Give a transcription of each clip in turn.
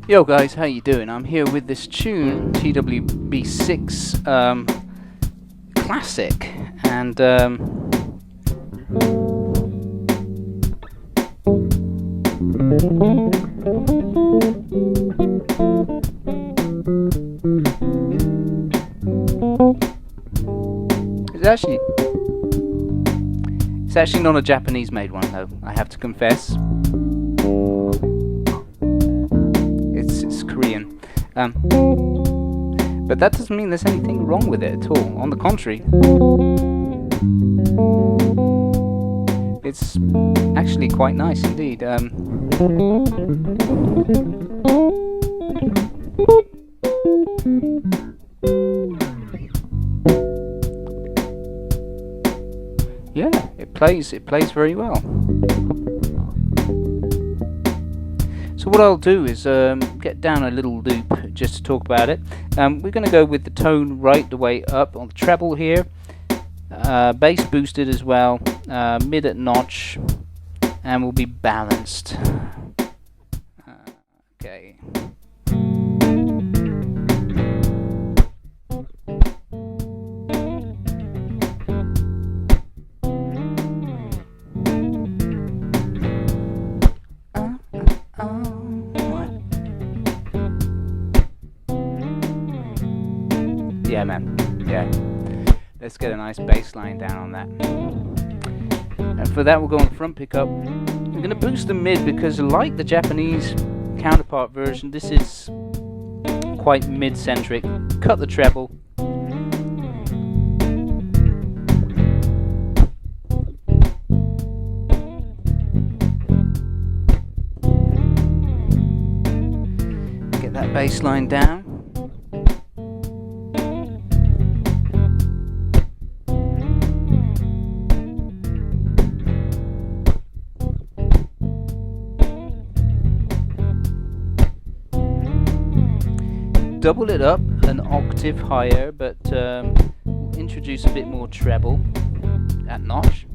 Yo guys, how you doing? I'm here with this tune, TWB6 classic, and it's actually not a Japanese made one though, I have to confess. It's Korean, but that doesn't mean there's anything wrong with it at all. On the contrary, it's actually quite nice indeed. Yeah, it plays very well. So what I'll do is get down a little loop just to talk about it. We're going to go with the tone right the way up on the treble here, bass boosted as well, mid at notch, and we'll be balanced. Okay. Yeah, man. Yeah. Let's get a nice bass line down on that. And for that, we'll go on the front pickup. I'm going to boost the mid because, like the Japanese counterpart version, this is quite mid-centric. Cut the treble. Get that bass line down. Double it up an octave higher, but introduce a bit more treble at notch.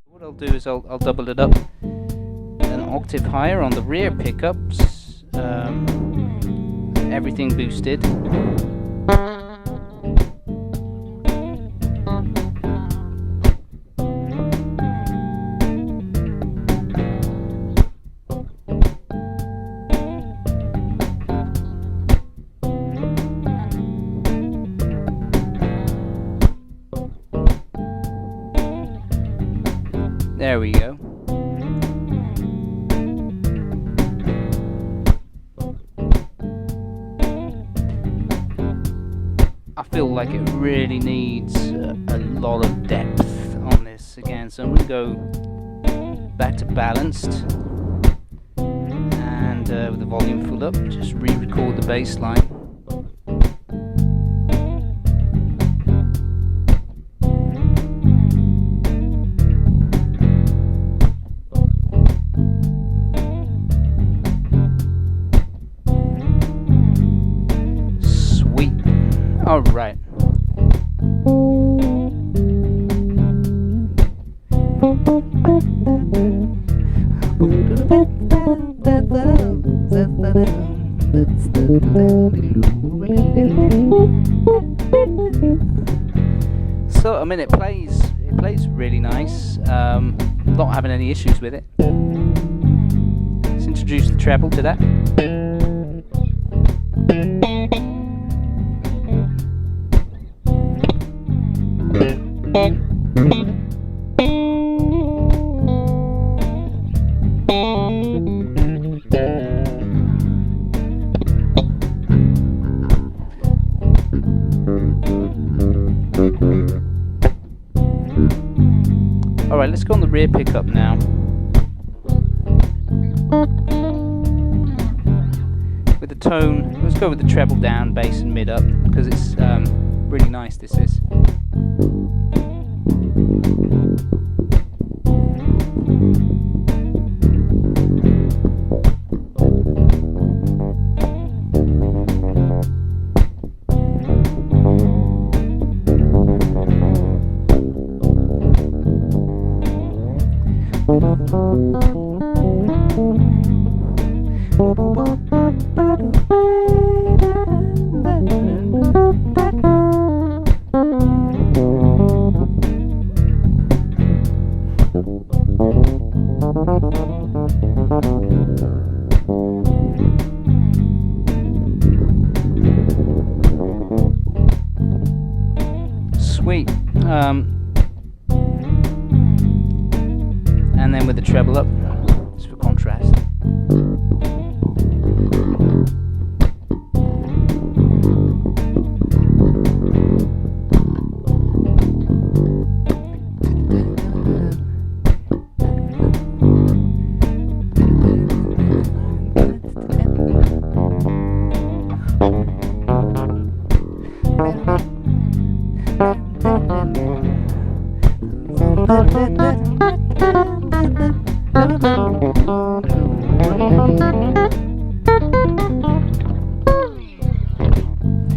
What I'll do is I'll double it up an octave higher on the rear pickups. Everything boosted. There we go. I feel like it really needs a lot of depth on this again, so I'm going to go back to balanced and with the volume full up, just re-record the bass line. All right. So I mean, it plays really nice. Not having any issues with it. Let's introduce the treble to that. Alright, let's go on the rear pickup now. With the tone, let's go with the treble down, bass and mid up, because it's really nice, this is. Sweet. And then with the treble up, just for contrast.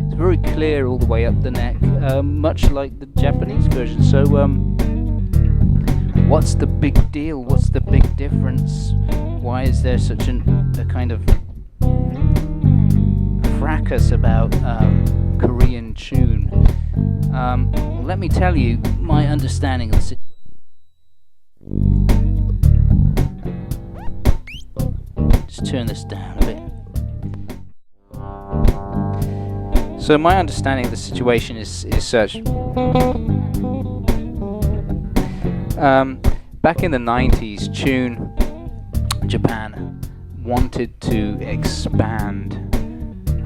It's very clear all the way up the neck, much like the Japanese version. So what's the big deal? What's the big difference? Why is there such a kind of fracas about Korean tune? Let me tell you my understanding of the situation. Just turn this down a bit. So my understanding of the situation is such. Back in the 90s, Tune Japan wanted to expand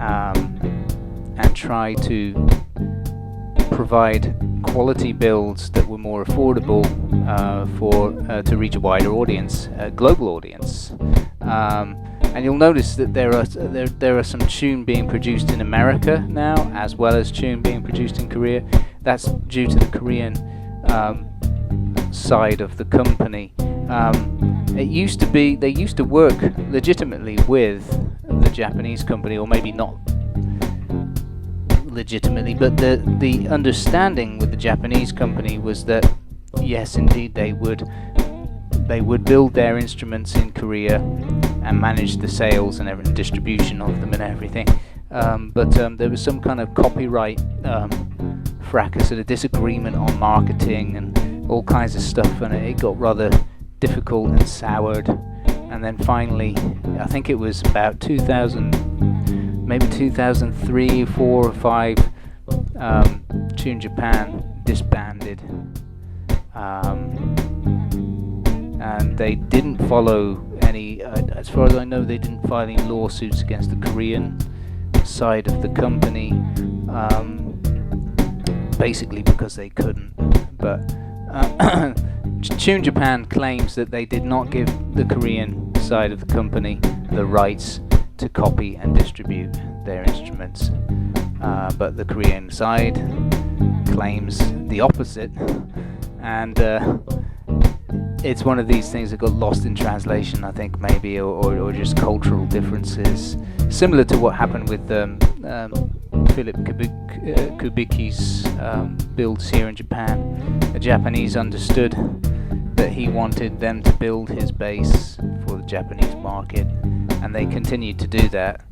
and try to provide quality builds that were more affordable to reach a wider audience, a global audience. And you'll notice that there are some tune being produced in America now, as well as tune being produced in Korea. That's due to the Korean side of the company. It used to be they used to work legitimately with the Japanese company, or maybe not legitimately, but the understanding with the Japanese company was that yes, indeed, they would build their instruments in Korea and manage the sales and distribution of them and everything. But there was some kind of copyright fracas and a disagreement on marketing and all kinds of stuff, and it got rather difficult and soured. And then finally, I think it was about 2000, maybe 2003, 4 or 5, Tune Japan disbanded. And they didn't follow any, as far as I know, they didn't file any lawsuits against the Korean side of the company, basically because they couldn't. But Tune Japan claims that they did not give the Korean side of the company the rights to copy and distribute their instruments, but the Korean side claims the opposite, and it's one of these things that got lost in translation, I think, maybe, or just cultural differences, similar to what happened with Philip Kubiki's builds here in Japan. The Japanese understood that he wanted them to build his bass for the Japanese market, and they continued to do that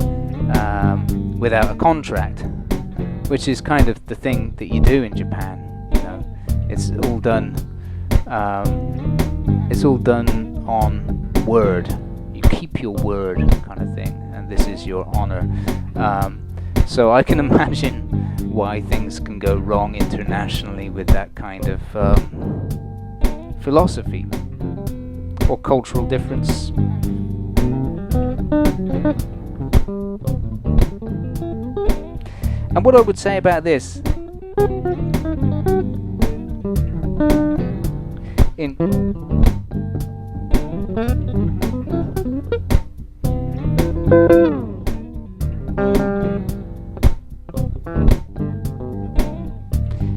without a contract, which is kind of the thing that you do in Japan. You know, it's all done. It's all done on word. You keep your word, kind of thing, and this is your honor. So I can imagine why things can go wrong internationally with that kind of philosophy or cultural difference. And what I would say about this,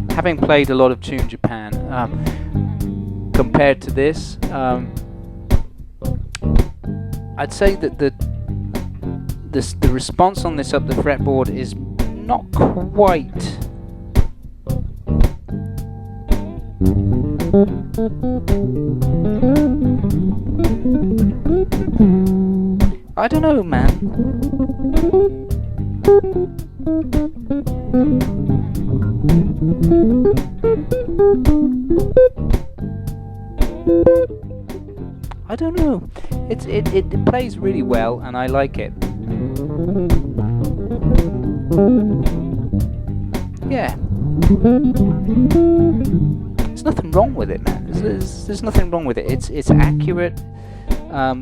having played a lot of Tune Japan, compared to this, I'd say that the response on this up the fretboard is not quite I don't know, man. I don't know. It plays really well, and I like it. Yeah. There's nothing wrong with it, man. There's nothing wrong with it. It's accurate.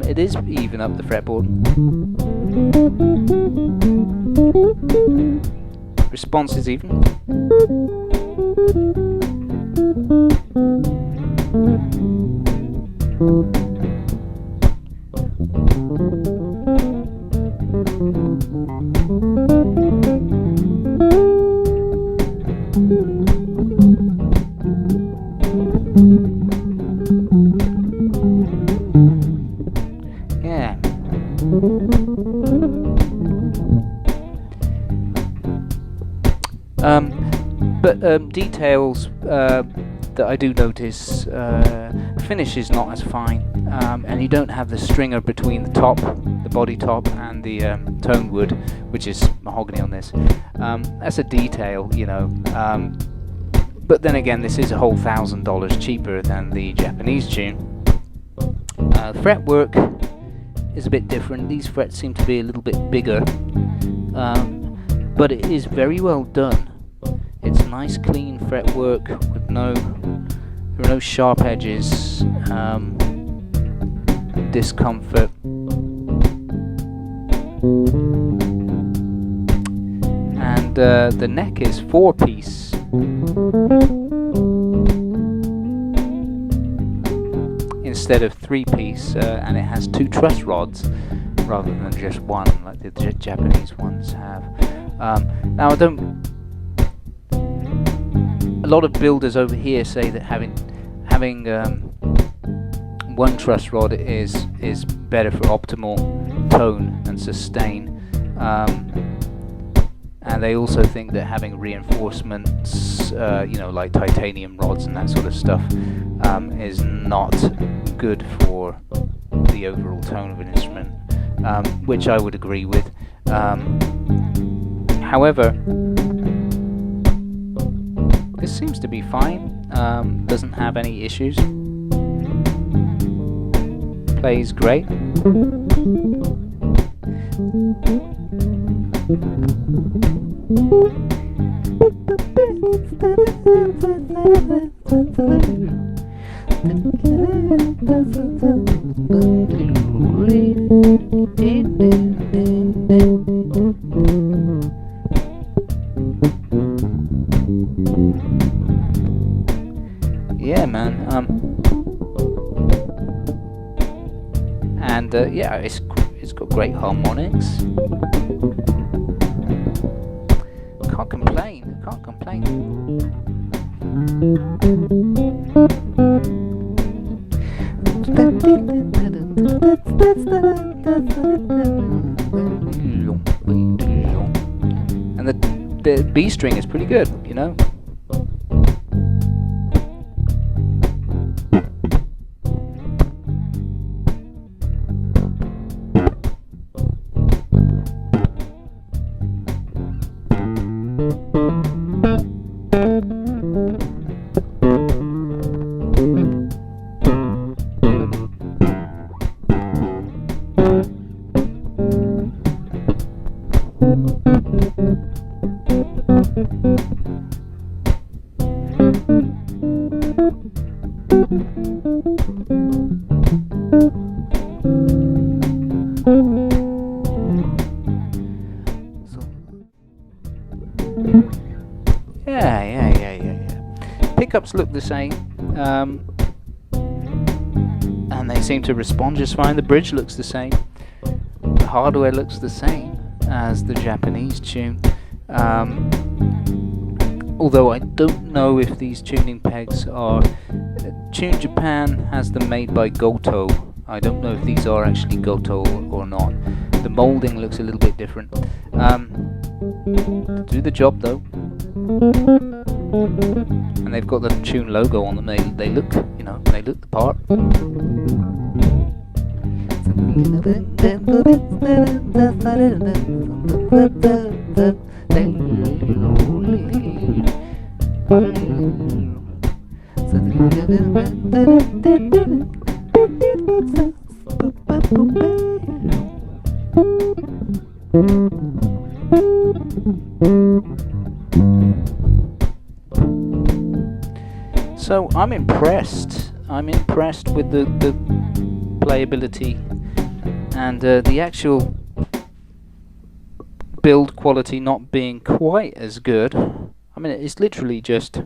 It is even up the fretboard. Response is even. Yeah. But details that I do notice, finish is not as fine, and you don't have the stringer between the top, the body top, and the tone wood, which is mahogany on this. That's a detail, you know. But then again, this is a whole $1,000 cheaper than the Japanese tune. Fretwork is a bit different. These frets seem to be a little bit bigger, but it is very well done. It's nice, clean fretwork with there are no sharp edges, discomfort. And the neck is 4-piece. Instead of 3-piece, and it has 2 truss rods rather than just one like the Japanese ones have. Now a lot of builders over here say that having one truss rod is better for optimal tone and sustain, and they also think that having reinforcements, you know, like titanium rods and that sort of stuff, is not good for the overall tone of an instrument, which I would agree with. However, this seems to be fine, doesn't have any issues, plays great. Yeah, man. And yeah, it's got great harmonics. Can't complain. Can't complain. And the B string is pretty good, you know. Yeah. Pickups look the same, and they seem to respond just fine. The bridge looks the same. The hardware looks the same as the Japanese tune. Although I don't know if these tuning pegs are... Tune Japan has them made by Goto. I don't know if these are actually Goto or not. The moulding looks a little bit different. Do the job though. and they've got the Tune logo on them. They look, you know, they look the part. So I'm impressed. I'm impressed with the playability and the actual build quality not being quite as good. I mean, it's literally just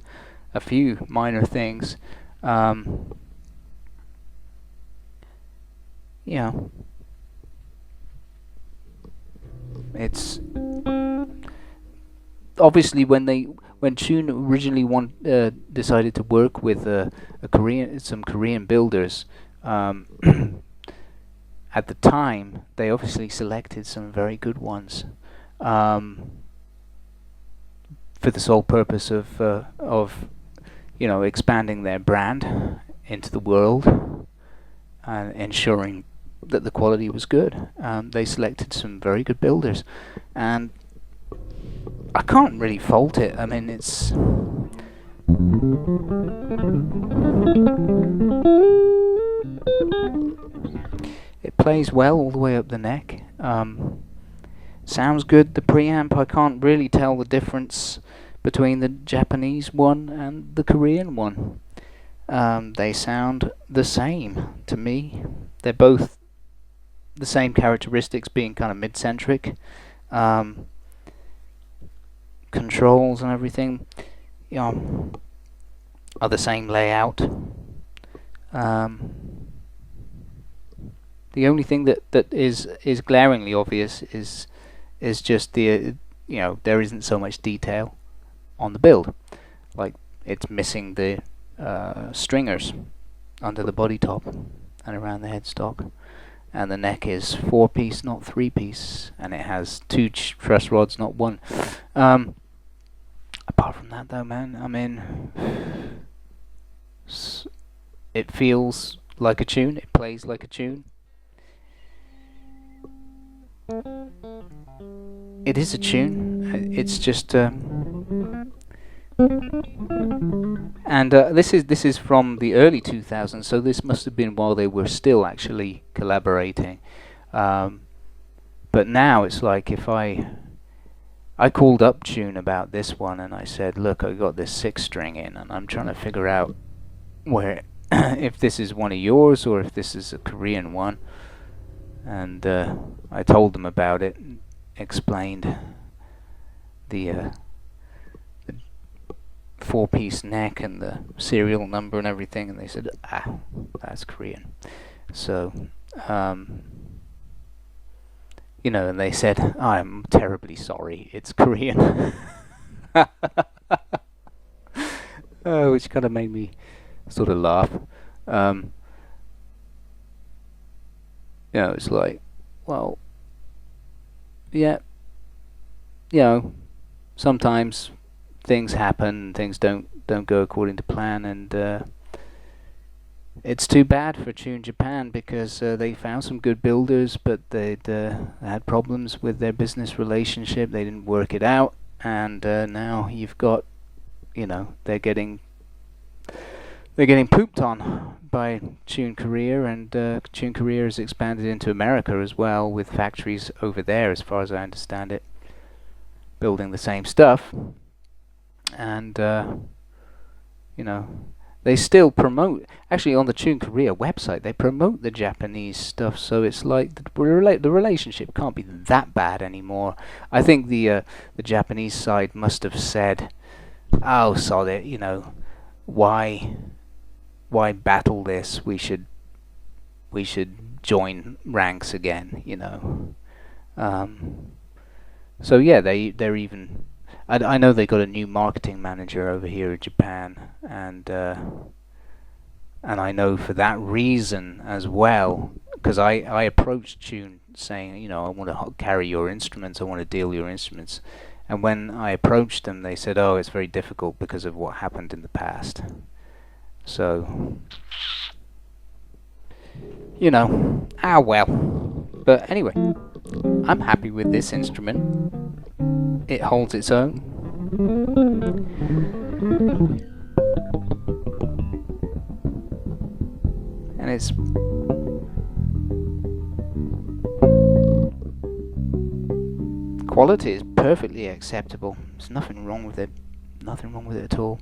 a few minor things. Yeah, it's obviously when Tune originally decided to work with some Korean builders. At the time, they obviously selected some very good ones for the sole purpose of you know, expanding their brand into the world and ensuring that the quality was good. They selected some very good builders, and I can't really fault it. I mean, it's it plays well all the way up the neck. Sounds good. The preamp, I can't really tell the difference between the Japanese one and the Korean one. They sound the same to me. They're both the same characteristics, being kind of mid-centric. Controls and everything, you know, are the same layout. The only thing that is glaringly obvious is just the you know, there isn't so much detail on the build. Like, it's missing the stringers under the body top and around the headstock, and the neck is 4-piece, not 3-piece, and it has 2 truss rods, not 1. Apart from that, though, man, I mean, it feels like a tune. It plays like a tune. It is a tune. It's just and this is from the early 2000s, so this must have been while they were still actually collaborating. But now it's like, if I called up Tune about this one and I said, look, I got this 6-string in and I'm trying to figure out where if this is one of yours or if this is a Korean one. And I told them about it, and explained the 4-piece neck and the serial number and everything, and they said, that's Korean. So you know, and they said, I'm terribly sorry, it's Korean. Which kind of made me sort of laugh. You know, it's like, well, yeah, you know, sometimes things happen, things don't go according to plan, and it's too bad for Tune Japan, because they found some good builders, but they'd had problems with their business relationship. They didn't work it out, and now you've got, you know, they're getting pooped on by Tune Korea, and Tune Korea has expanded into America as well, with factories over there, as far as I understand it, building the same stuff. And you know, they still promote, actually on the Tune Korea website, they promote the Japanese stuff, so it's like the relationship can't be that bad anymore. I think the Japanese side must have said, oh, sod it, you know, why battle this? We should join ranks again, you know. So yeah, they're even. I know they got a new marketing manager over here in Japan, and I know for that reason as well, because I approached Tune saying, you know, I want to carry your instruments, I want to deal your instruments, And when I approached them, they said, oh, it's very difficult because of what happened in the past. So, you know, well. But anyway, I'm happy with this instrument. It holds its own. And it's quality is perfectly acceptable. There's nothing wrong with it. Nothing wrong with it at all.